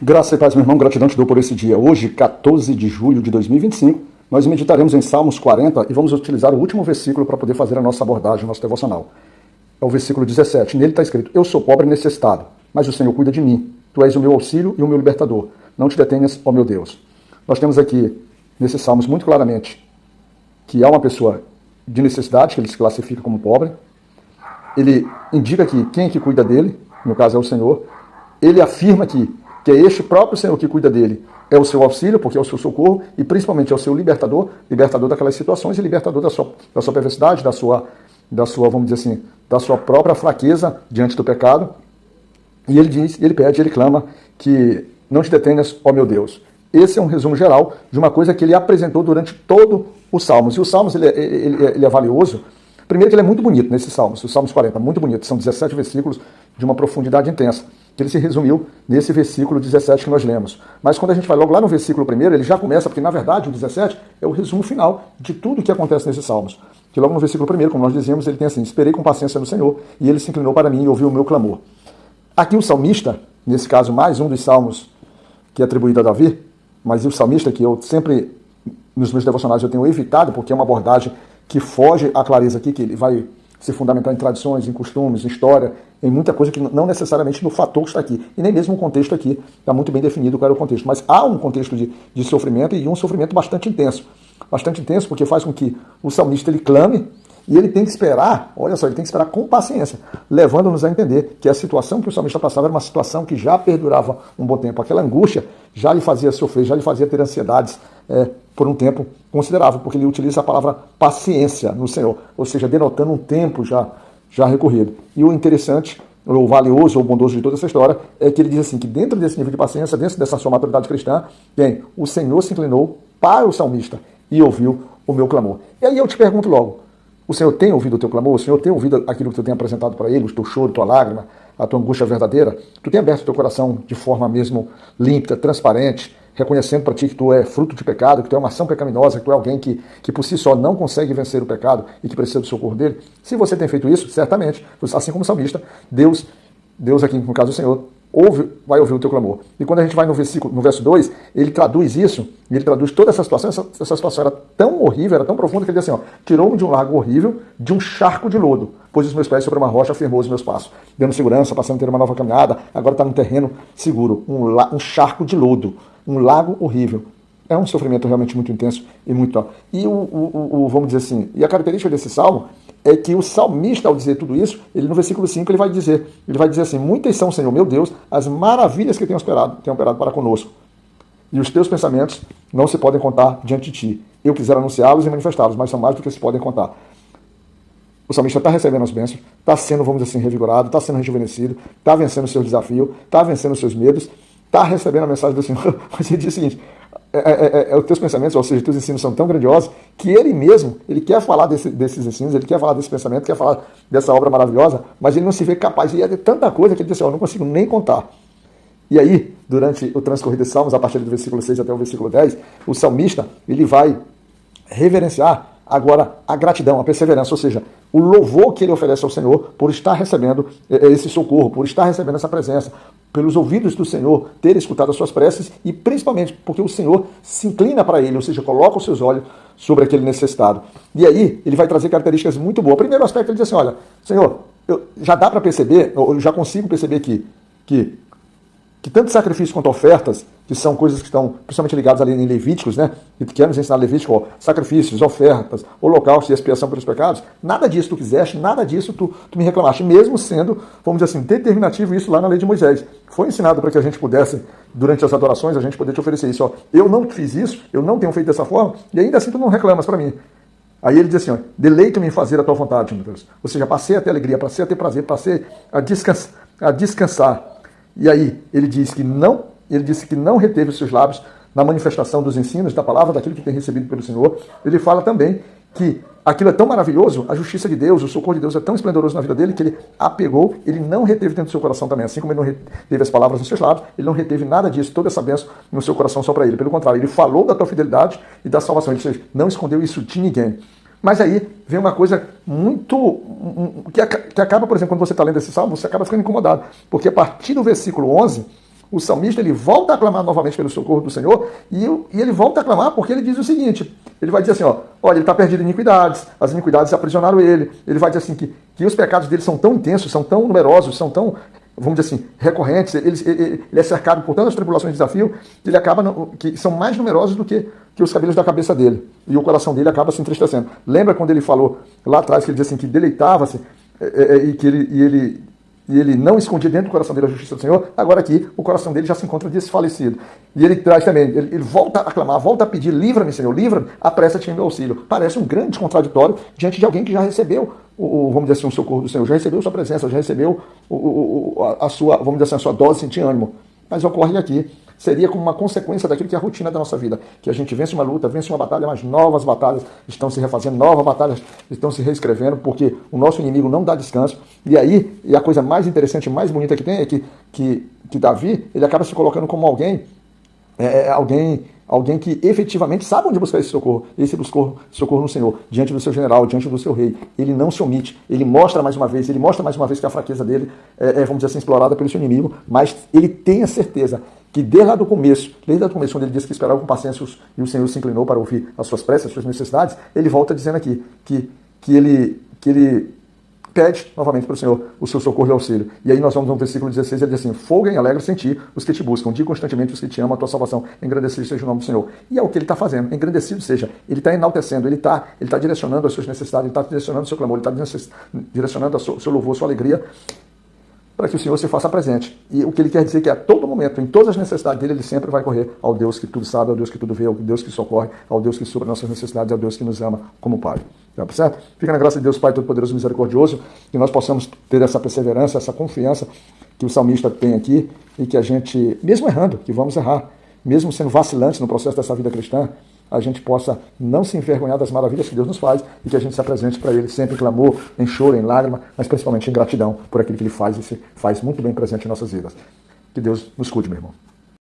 Graça e paz, meu irmão, gratidão te dou por esse dia. Hoje, 14 de julho de 2025, nós meditaremos em Salmos 40 e vamos utilizar o último versículo para poder fazer a nossa abordagem, nosso devocional. É o versículo 17. Nele está escrito: Eu sou pobre e necessitado, mas o Senhor cuida de mim. Tu és o meu auxílio e o meu libertador. Não te detenhas, ó meu Deus. Nós temos aqui, nesses Salmos, muito claramente, que há uma pessoa de necessidade, que ele se classifica como pobre. Ele indica que quem é que cuida dele, no caso é o Senhor. Ele afirma que é este próprio Senhor que cuida dele, é o seu auxílio, porque é o seu socorro, e principalmente é o seu libertador daquelas situações e libertador da sua perversidade, da sua, vamos dizer assim, da sua própria fraqueza diante do pecado. E ele diz, ele pede, ele clama que não te detenhas, ó meu Deus. Esse é um resumo geral de uma coisa que ele apresentou durante todo os Salmos. E os Salmos, ele é valioso. Primeiro que ele é muito bonito nesses Salmos, os Salmos 40, muito bonito. São 17 versículos de uma profundidade intensa, que ele se resumiu nesse versículo 17 que nós lemos. Mas quando a gente vai logo lá no versículo 1, ele já começa, porque na verdade o 17 é o resumo final de tudo que acontece nesses Salmos. Que logo no versículo 1, como nós dizíamos, ele tem assim: esperei com paciência no Senhor, e ele se inclinou para mim e ouviu o meu clamor. Aqui o salmista, nesse caso mais um dos salmos que é atribuído a Davi, mas o salmista que eu sempre, nos meus devocionais, eu tenho evitado, porque é uma abordagem que foge à clareza aqui, que ele vai se fundamentar em tradições, em costumes, em história, em muita coisa que não necessariamente no fator que está aqui, e nem mesmo o contexto aqui está muito bem definido qual era o contexto, mas há um contexto de sofrimento, e um sofrimento bastante intenso porque faz com que o salmista ele clame, e ele tem que esperar, olha só, ele tem que esperar com paciência, levando-nos a entender que a situação que o salmista passava era uma situação que já perdurava um bom tempo. Aquela angústia já lhe fazia sofrer, já lhe fazia ter ansiedades por um tempo considerável, porque ele utiliza a palavra paciência no Senhor, ou seja, denotando um tempo já recorrido. E o interessante, o valioso ou bondoso de toda essa história é que ele diz assim, que dentro desse nível de paciência, dentro dessa sua maturidade cristã, bem, o Senhor se inclinou para o salmista e ouviu o meu clamor. E aí eu te pergunto logo: o Senhor tem ouvido o teu clamor? O Senhor tem ouvido aquilo que tu tem apresentado para Ele, o teu choro, tua lágrima, a tua angústia verdadeira? Tu tem aberto o teu coração de forma mesmo límpida, transparente, reconhecendo para ti que tu é fruto de pecado, que tu é uma ação pecaminosa, que tu é alguém que por si só não consegue vencer o pecado e que precisa do socorro dele? Se você tem feito isso, certamente, assim como o salmista, Deus aqui, no caso do Senhor, vai ouvir o teu clamor. E quando a gente vai no verso 2, ele traduz isso, ele traduz toda essa situação. Essa situação era tão horrível, era tão profunda, que ele diz assim: tirou-me de um lago horrível, de um charco de lodo, pôs os meus pés sobre uma rocha, afirmou os meus passos, dando segurança, passando a ter uma nova caminhada, agora está num terreno seguro, um charco de lodo, um lago horrível. É um sofrimento realmente muito intenso e muito... E vamos dizer assim, e a característica desse salmo é que o salmista, ao dizer tudo isso, ele no versículo 5, ele vai dizer assim: muitas são, Senhor meu Deus, as maravilhas que tem operado para conosco. E os teus pensamentos não se podem contar diante de ti. Eu quisera anunciá-los e manifestá-los, mas são mais do que se podem contar. O salmista está recebendo as bênçãos, está sendo, vamos dizer assim, revigorado, está sendo rejuvenescido, está vencendo os seus desafios, está vencendo os seus medos, está recebendo a mensagem do Senhor. Mas ele diz o seguinte: os teus pensamentos, ou seja, os teus ensinos são tão grandiosos que ele mesmo, ele quer falar desses ensinos, ele quer falar desse pensamento, quer falar dessa obra maravilhosa, mas ele não se vê capaz de ir a tanta coisa que ele diz assim: eu não consigo nem contar. E aí, durante o transcorrer dos Salmos, a partir do versículo 6 até o versículo 10, o salmista ele vai reverenciar agora a gratidão, a perseverança, ou seja, o louvor que ele oferece ao Senhor por estar recebendo esse socorro, por estar recebendo essa presença, pelos ouvidos do Senhor ter escutado as suas preces, e principalmente porque o Senhor se inclina para ele, ou seja, coloca os seus olhos sobre aquele necessitado. E aí ele vai trazer características muito boas. O primeiro aspecto, ele diz assim: olha, Senhor, já dá para perceber, eu já consigo perceber que tanto sacrifício quanto ofertas, que são coisas que estão principalmente ligadas ali em Levíticos, né? E que queremos ensinar Levítico, sacrifícios, ofertas, holocaustos e expiação pelos pecados, nada disso tu quiseste, nada disso tu me reclamaste, mesmo sendo, vamos dizer assim, determinativo isso lá na lei de Moisés. Foi ensinado para que a gente pudesse, durante as adorações, a gente poder te oferecer isso. Eu não fiz isso, eu não tenho feito dessa forma, e ainda assim tu não reclamas para mim. Aí ele diz assim: deleita-me em fazer a tua vontade, meu Deus. Ou seja, passei a ter alegria, passei a ter prazer, passei a descansar. E aí ele disse que não reteve os seus lábios na manifestação dos ensinos, da palavra, daquilo que tem recebido pelo Senhor. Ele fala também que aquilo é tão maravilhoso, a justiça de Deus, o socorro de Deus é tão esplendoroso na vida dele, que ele apegou, ele não reteve dentro do seu coração também. Assim como ele não reteve as palavras nos seus lábios, ele não reteve nada disso, toda essa bênção no seu coração só para ele. Pelo contrário, ele falou da tua fidelidade e da salvação. Ele não escondeu isso de ninguém. Mas aí vem uma coisa muito... que acaba, por exemplo, quando você está lendo esse salmo, você acaba ficando incomodado. Porque a partir do versículo 11, o salmista ele volta a clamar novamente pelo socorro do Senhor, e ele volta a clamar porque ele diz o seguinte, ele vai dizer assim, ó, olha, ele está perdido em iniquidades, as iniquidades aprisionaram ele vai dizer assim que os pecados dele são tão intensos, são tão numerosos, são tão, vamos dizer assim, recorrentes, ele é cercado por tantas tribulações e desafios, ele acaba, que são mais numerosos do que os cabelos da cabeça dele, e o coração dele acaba se entristecendo. Lembra quando ele falou lá atrás, que ele diz assim, que deleitava-se, e ele não escondia dentro do coração dele a justiça do Senhor, agora aqui o coração dele já se encontra desfalecido. E ele traz também, ele volta a clamar, volta a pedir, livra-me, Senhor, livra-me, apressa-te em meu auxílio. Parece um grande contraditório diante de alguém que já recebeu, vamos dizer assim, o socorro do Senhor, já recebeu sua presença, já recebeu a sua, vamos dizer assim, a sua dose de sentir ânimo. Mas ocorre aqui, seria como uma consequência daquilo que é a rotina da nossa vida, que a gente vence uma luta, vence uma batalha, mas novas batalhas estão se refazendo, novas batalhas estão se reescrevendo, porque o nosso inimigo não dá descanso. E aí, e a coisa mais interessante, mais bonita que tem é que Davi, ele acaba se colocando como alguém que efetivamente sabe onde buscar esse socorro. Esse buscou socorro no Senhor, diante do seu general, diante do seu rei. Ele não se omite, ele mostra mais uma vez que a fraqueza dele vamos dizer assim, explorada pelo seu inimigo, mas ele tem a certeza que desde lá do começo, quando ele disse que esperava com paciência e o Senhor se inclinou para ouvir as suas preces, as suas necessidades, ele volta dizendo aqui que ele pede novamente para o Senhor o seu socorro e auxílio. E aí nós vamos no versículo 16, ele diz assim, folguem, alegrem-se em ti os que te buscam, diga constantemente os que te amam, a tua salvação, engrandecido seja o nome do Senhor. E é o que ele está fazendo, engrandecido seja, ele está enaltecendo, ele está direcionando as suas necessidades, ele está direcionando o seu clamor, ele está direcionando o seu louvor, a sua alegria, para que o Senhor se faça presente. E o que ele quer dizer é que a todo momento, em todas as necessidades dele, ele sempre vai correr ao Deus que tudo sabe, ao Deus que tudo vê, ao Deus que socorre, ao Deus que supra nossas necessidades, ao Deus que nos ama como Pai. Tá certo? Fica na graça de Deus, Pai Todo-Poderoso e Misericordioso, que nós possamos ter essa perseverança, essa confiança que o salmista tem aqui, e que a gente, mesmo errando, que vamos errar, mesmo sendo vacilantes no processo dessa vida cristã, a gente possa não se envergonhar das maravilhas que Deus nos faz e que a gente se apresente para Ele sempre em clamor, em choro, em lágrima, mas principalmente em gratidão por aquilo que Ele faz e se faz muito bem presente em nossas vidas. Que Deus nos cuide, meu irmão.